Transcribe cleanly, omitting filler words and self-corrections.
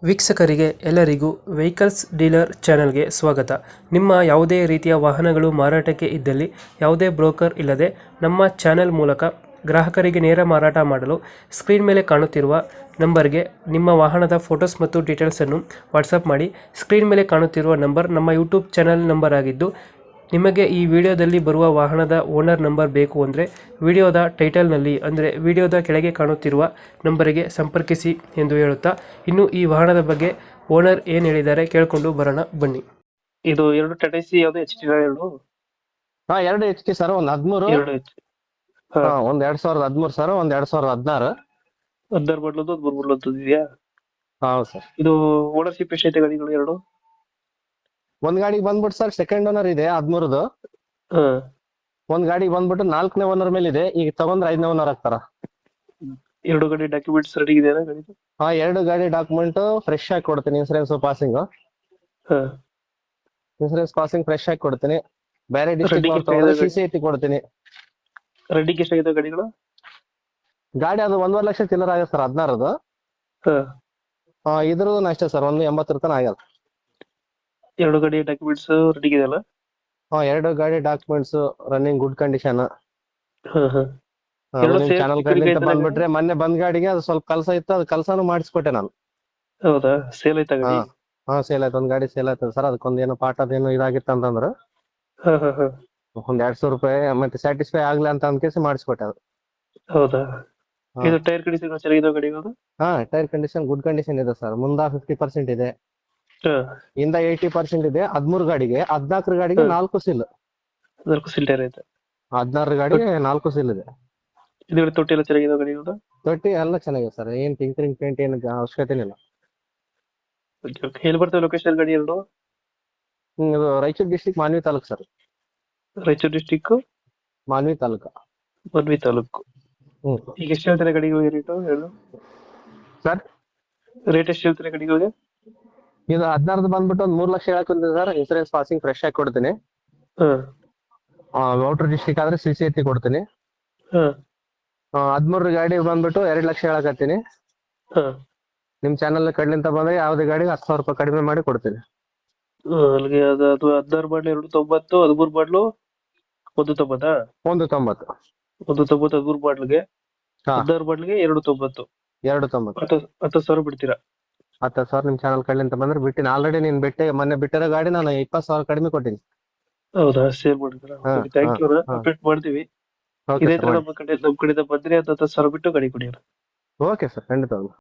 ವೀಕ್ಷಕರಿಗೆ ಎಲ್ಲರಿಗೂ vehicles dealer ಚಾನೆಲ್ಗೆ ಸ್ವಾಗತ. ನಿಮ್ಮ ಯಾವುದೇ ರೀತಿಯ ವಾಹನಗಳು ಮಾರಾಟಕ್ಕೆ ಇದ್ದಲ್ಲಿ ಯಾವುದೇ ಬ್ರೋಕರ್ ಇಲ್ಲದೆ ನಮ್ಮ ಚಾನೆಲ್ ಮೂಲಕ ಗ್ರಾಹಕರಿಗೆ ನೇರ ಮಾರಾಟ ಮಾಡಲು ಸ್ಕ್ರೀನ್ ಮೇಲೆ ಕಾಣುತ್ತಿರುವ ನಂಬರ್ಗೆ ನಿಮ್ಮ ವಾಹನದ ಫೋಟೋಸ್ ಮತ್ತು ಡೀಟೇಲ್ಸನ್ನು ವಾಟ್ಸಪ್ ಮಾಡಿ. ಸ್ಕ್ರೀನ್ ಮೇಲೆ ಕಾಣುತ್ತಿರುವ ನಂಬರ್ ನಮ್ಮ ಯೂಟ್ಯೂಬ್ ಚಾನೆಲ್ ನಂಬರ್ ಆಗಿದ್ದು, ನಿಮಗೆ ಈ ವಿಡಿಯೋದಲ್ಲಿ ಬರುವ ವಾಹನದ ಓನರ್ ನಂಬರ್ ಬೇಕು ಅಂದರೆ ವಿಡಿಯೋದ ಟೈಟಲ್ನಲ್ಲಿ ಅಂದರೆ ವಿಡಿಯೋದ ಕೆಳಗೆ ಕಾಣುತ್ತಿರುವ ನಂಬರಿಗೆ ಸಂಪರ್ಕಿಸಿ ಎಂದು ಹೇಳುತ್ತಾ, ಇನ್ನು ಈ ವಾಹನದ ಬಗ್ಗೆ ಓನರ್ ಏನು ಹೇಳಿದ್ದಾರೆ ಕೇಳಿಕೊಂಡು ಬರೋಣ ಬನ್ನಿ. ಇದು ಎರಡು ಟಾಟಾ ಸಿ ಯಾವುದು ಎಚ್ ಟಿ ಎರಡು? ಎರಡು ಎಚ್ ಟಿ ಸರ್, ಒಂದ್ 13, ಎರಡು ಎಚ್ ಒಂದ್ 2013 ಸರ್, ಒಂದ್ 2016. 16 ಬಡ್ಲದ್ದು 13 ಬಡ್ಲದ್ದು ಇದೆಯಾ? ಹೌದು ಸರ್. ಇದು ಓನರ್ಶಿಪ್ ಎಷ್ಟೈತೆ ಗಾಡಿಗಳು ಎರಡು? ಒಂದ್ ಗಾಡಿಗೆ ಬಂದ್ಬಿಟ್ಟು ಸರ್ ಸೆಕೆಂಡ್ ಓನರ್ ಇದೆ 13ದು. ಒಂದ್ ಗಾಡಿಗೆ ಬಂದ್ಬಿಟ್ಟು 4ನೇ ಓನರ್ ಮೇಲೆ ಇದೆ. ಈಗ ತಗೊಂಡ್ರೆ 5ನೇ ಓನರ್ ಆಗ್ತಾರ. ಎರಡು ಗಾಡಿ ಡಾಕ್ಯುಮೆಂಟ್ಸ್ ರೆಡಿ ಇದೆಯಾ ಗಾಡಿದು? ಎರಡು ಗಾಡಿ ಡಾಕ್ಯುಮೆಂಟ್ ಫ್ರೆಶ್ ಆಗಿ ಕೊಡ್ತೀನಿ. ಇನ್ಸೂರೆನ್ಸ್ ಪಾಸಿಂಗ್ ಫ್ರೆಶ್ ಆಗಿ ಕೊಡ್ತೀನಿ. ಬೇರೆ ಡಿಸ್ಟ್ರಿಕ್ಟ್ CCT ಕೊಡ್ತೀನಿ. ರೆಡ್ಡಿಗೆ ಎಷ್ಟಾಗಿದೆ ಗಾಡಿಗಳು? ಗಾಡಿ ಅದು 1.5 ಲಕ್ಷ ಚಿಲ್ಲರ್ ಆಗಿದೆ ಸರ್ 16ದು. ಇದ್ರದ್ದು ಅಷ್ಟೇ ಸರ್, 1.80 ತನಕ ಆಗ್ಯದ. ಎರಡು ಗಾಡಿ ಡಾಕ್ಯುಮೆಂಟ್ಸ್ ರೆಡಿ ಇದೆಯಲ್ಲ? ಎರಡು ಗಾಡಿ ಡಾಕ್ಯುಮೆಂಟ್ಸ್ ರನ್ನಿಂಗ್ ಗುಡ್ ಕಂಡೀಷನ್. ಎರಡು ಚಾನಲ್ ಕಡೆಯಿಂದ ಬಂದ್ಬಿಟ್ರೆ ಮೊನ್ನೆ ಬಂದ್ ಗಾಡಿಗೆ ಅದು ಸ್ವಲ್ಪ ಕಲ್ಸ ಇತ್ತು, ಅದು ಕಲ್ಸಾನು ಮಾಡಿಸ್ಕೊಟ್ಟೆ ನಾನು. ಹೌದಾ? ಸೇಲ್ ಆಯ್ತಾ ಗಾಡಿ? ಸೇಲ್ ಆಯ್ತು. ಒಂದ್ ಗಾಡಿ ಸೇಲ್ ಆಯ್ತದ ಸರ್. ಅದಕ್ಕೊಂದ್ ಏನೋ ಪಾಠ ಅದೇನೋ ಇದಾಗಿತ್ತು ಅಂತಂದ್ರ ಒಂದ್ 200 ರೂಪಾಯಿ ಮತ್ತೆ ಸ್ಯಾಟಿಸ್ಫೈ ಆಗ್ಲಿ ಅಂತ ಅಂದ್ಕೇಸಿ ಮಾಡಿಸ್ಕೊಟ್ಟೆ ಅದು. ಹೌದಾ? ಇದು ಟೈರ್ ಕಂಡೀಷನ್ ಚೆನ್ನಾಗಿದೆ ಗಾಡಿಗಳು? ಟೈರ್ ಕಂಡೀಷನ್ ಗುಡ್ ಕಂಡೀಷನ್ ಇದೆ ಸರ್. ಮುಂದ 50% ಇದೆ, ಇಂದ 80% ಇದೆ. 13 ಗಾಡಿಗೆ, 14 ಗಾಡಿಗೆ 4 ಸೀಲ್. 4 ಸೀಲ್ ಟೈರ್ ಐತೆ. 16 ಗಾಡಿಗೆ 4 ಸೀಲ್ ಇದೆ. ಇದು ತೊಟ್ಟಿ ಎಲ್ಲ ಚೆನ್ನಾಗಿದೆ ಗಾಡಿಗಳು? ತೊಟ್ಟಿ ಎಲ್ಲ ಚೆನ್ನಾಗಿದೆ ಸರ್. ಏನ್ ಟಿಂಕರಿಂಗ್ ಪೇಂಟ್ ಏನು ಅವಶ್ಯಕತೆ ಇಲ್ಲ. ಎಲ್ಲಿ ಬರ್ತವೆ ಲೊಕೇಶನ್ ಗಾಡಿ ಎರಡು? ಇದು Raichur district Manvi taluk sir. Raichur district Manvi taluk. Manvi taluk. ಈಗ ಎಷ್ಟು ಹೇಳ್ತಾರೆ ಗಾಡಿಗಳಿಗೆ ರೇಟು ಹೇಳು ಸರ್? ರೇಟ್ ಎಷ್ಟು ಹೇಳ್ತಾರೆ ಗಾಡಿಗಳಿಗೆ? ಇದು 16 ಬಂದ್ಬಿಟ್ಟು ಒಂದ್ 3 ಲಕ್ಷ ಹೇಳಕ್ ಸರ್. ಇನ್ಸೂರೆನ್ಸ್ ಪಾಸಿಂಗ್ ಫ್ರೆಶ್ ಆಗಿ ಕೊಡ್ತೀನಿ. ಔಟರ್ ಡಿಸ್ಟ್ರಿಕ್ಟ್ ಆದ್ರೆ CCT ಕೊಡ್ತೀನಿ. 13 ಗಾಡಿ ಬಂದ್ಬಿಟ್ಟು 2 ಲಕ್ಷ ಹೇಳಕತ್ತೀನಿ. ನಿಮ್ ಚಾನಲ್ ಕಡ್ಲಿಂತ ಬಂದ್ರೆ ಯಾವ್ದೇ ಗಾಡಿಗೆ 10,000 ರೂಪಾಯಿ ಕಡಿಮೆ ಮಾಡಿ ಕೊಡ್ತೀನಿ. ಅಲ್ಲಿಗೆ ಅದು 16 ಬಾಡ್ಲು 290, 13 ಬಾಡ್ಲು 190. 190. 190 13 ಬಾಡ್ಲಿಗೆ, 16 ಬಾಡ್ಲಿಗೆ 290. 290. 10,000 ಬಿಡ್ತೀರಾ? 10,000 ನಿಮ್ ಚಾನಲ್ ಕಡ್ಲಿಂತ ಬಂದ್ರೆ ಬಿಟ್ಟಿನಿ. ಆಲ್ರೆಡಿ ನೀನ್ ಮೊನ್ನೆ ಬಿಟ್ಟಿರೋ ಗಾಡಿ ನಾನು 20,000 ಕಡಿಮೆ ಕೊಟ್ಟಿನಿ. ಹೌದಾ? ಸೇಲ್ ಮಾಡಿದ್ರ? Thank you. ಅಪ್ಡೇಟ್ ಮಾಡ್ತೀವಿ. ಇದೇ ತರ ನಮ್ಮ ಕಡೆಯಿಂದ ಬಂದ್ರೆ 10,000 ಬಿಟ್ಟು ಗಾಡಿ ಕೊಡಿ. ಓಕೆ ಸರ್, ಖಂಡಿತ.